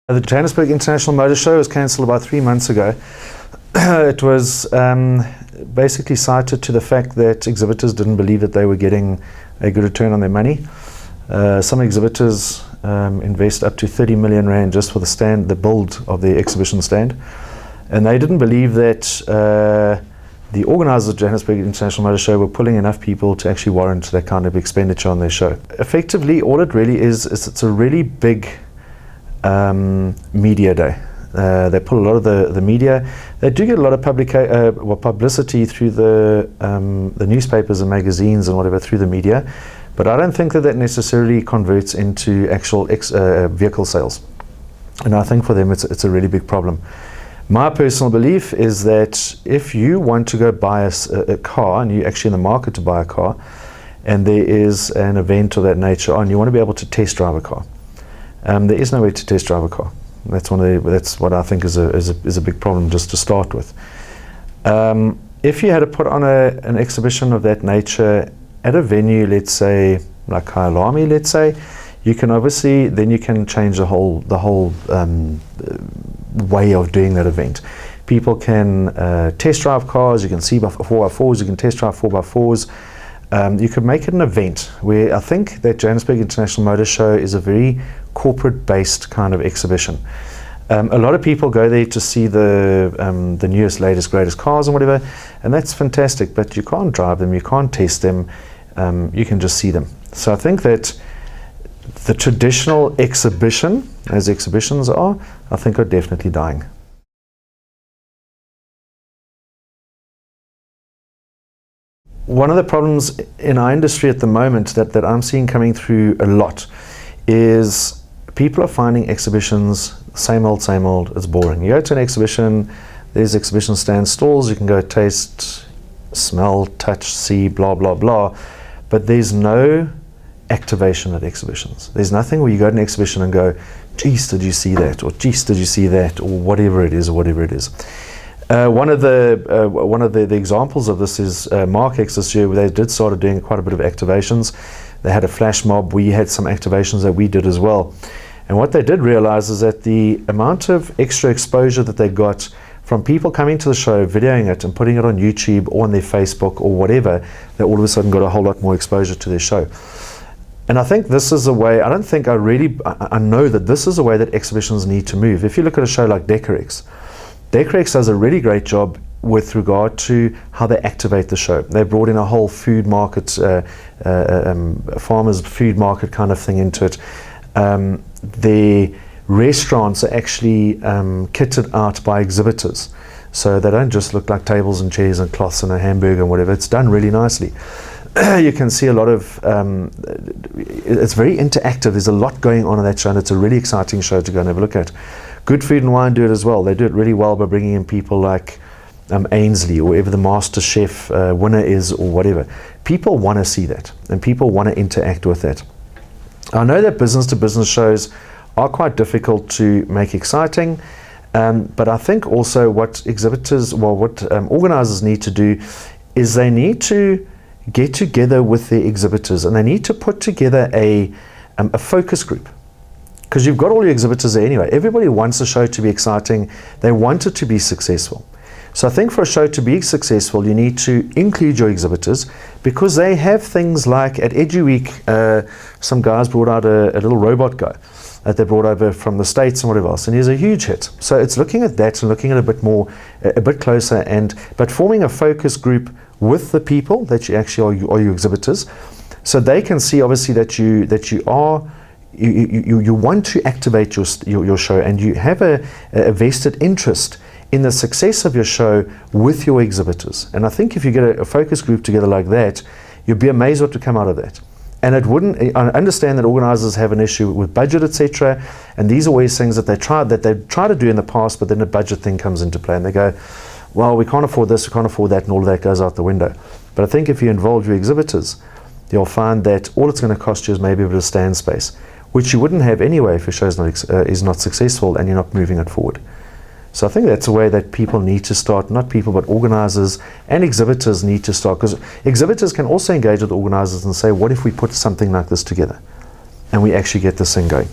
The Johannesburg International Motor Show was cancelled about 3 months ago. It was basically cited to the fact that exhibitors didn't believe that they were getting a good return on their money. Some exhibitors invest up to 30 million rand just for the build of the exhibition stand. And they didn't believe that the organisers of the Johannesburg International Motor Show were pulling enough people to actually warrant that kind of expenditure on their show. Effectively, all it really is it's a really big media day. They pull a lot of the media. They do get a lot of publicity through the newspapers and magazines and whatever through the media, but I don't think that necessarily converts into actual vehicle sales. And I think for them it's a really big problem. My personal belief is that if you want to go buy a car, and you're actually in the market to buy a car, and there is an event of that nature on, you want to be able to test drive a car. There is no way to test drive a car. That's what I think is a big problem just to start with. If you had to put on an exhibition of that nature at a venue, let's say like Kyalami, let's say, you can obviously then you can change the whole way of doing that event. People can test drive cars. You can see 4x4s. You can test drive 4x4s. You could make it an event where I think that Johannesburg International Motor Show is a very corporate-based kind of exhibition. A lot of people go there to see the newest, latest, greatest cars and whatever, and that's fantastic, but you can't drive them, you can't test them, you can just see them. So I think that the traditional exhibition, as exhibitions are, I think are definitely dying. One of the problems in our industry at the moment that I'm seeing coming through a lot is people are finding exhibitions same old, it's boring. You go to an exhibition, there's exhibition stand stalls, you can go taste, smell, touch, see, blah, blah, blah, but there's no activation at exhibitions. There's nothing where you go to an exhibition and go, geez, did you see that? Or geez, did you see that? Or whatever it is, One of the examples of this is Markex this year, where they did start doing quite a bit of activations. They had a flash mob. We had some activations that we did as well. And what they did realize is that the amount of extra exposure that they got from people coming to the show, videoing it and putting it on YouTube or on their Facebook or whatever, they all of a sudden got a whole lot more exposure to their show. And I think this is a way, I know that this is a way that exhibitions need to move. If you look at a show like Decorex does a really great job with regard to how they activate the show. They brought in a whole food market, farmers food market kind of thing into it. The restaurants are actually kitted out by exhibitors. So they don't just look like tables and chairs and cloths and a hamburger and whatever. It's done really nicely. You can see a lot of, it's very interactive. There's a lot going on in that show, and it's a really exciting show to go and have a look at. Good Food and Wine do it as well. They do it really well by bringing in people like Ainsley, or whoever the master chef winner is, or whatever. People want to see that, and people want to interact with that. I know that business-to-business shows are quite difficult to make exciting, but I think also what organisers need to do is they need to get together with their exhibitors, and they need to put together a focus group. Because you've got all your exhibitors there anyway. Everybody wants a show to be exciting. They want it to be successful. So I think for a show to be successful, you need to include your exhibitors, because they have things like at EduWeek, some guys brought out a little robot guy that they brought over from the States and whatever else, and he's a huge hit. So it's looking at that and looking at a bit closer, but forming a focus group with the people that you actually are your exhibitors, so they can see obviously that you want to activate your show, and you have a vested interest in the success of your show with your exhibitors. And I think if you get a focus group together like that, you'll be amazed what to come out of that. And I understand that organisers have an issue with budget, etc. And these are always things that they try to do in the past, but then the budget thing comes into play, and they go, well, we can't afford this, we can't afford that, and all of that goes out the window. But I think if you involve your exhibitors, you'll find that all it's going to cost you is maybe a bit of stand space, which you wouldn't have anyway if your show is not successful and you're not moving it forward. So I think that's a way that people need to start, not people, but organisers and exhibitors need to start, because exhibitors can also engage with organisers and say, what if we put something like this together and we actually get this thing going?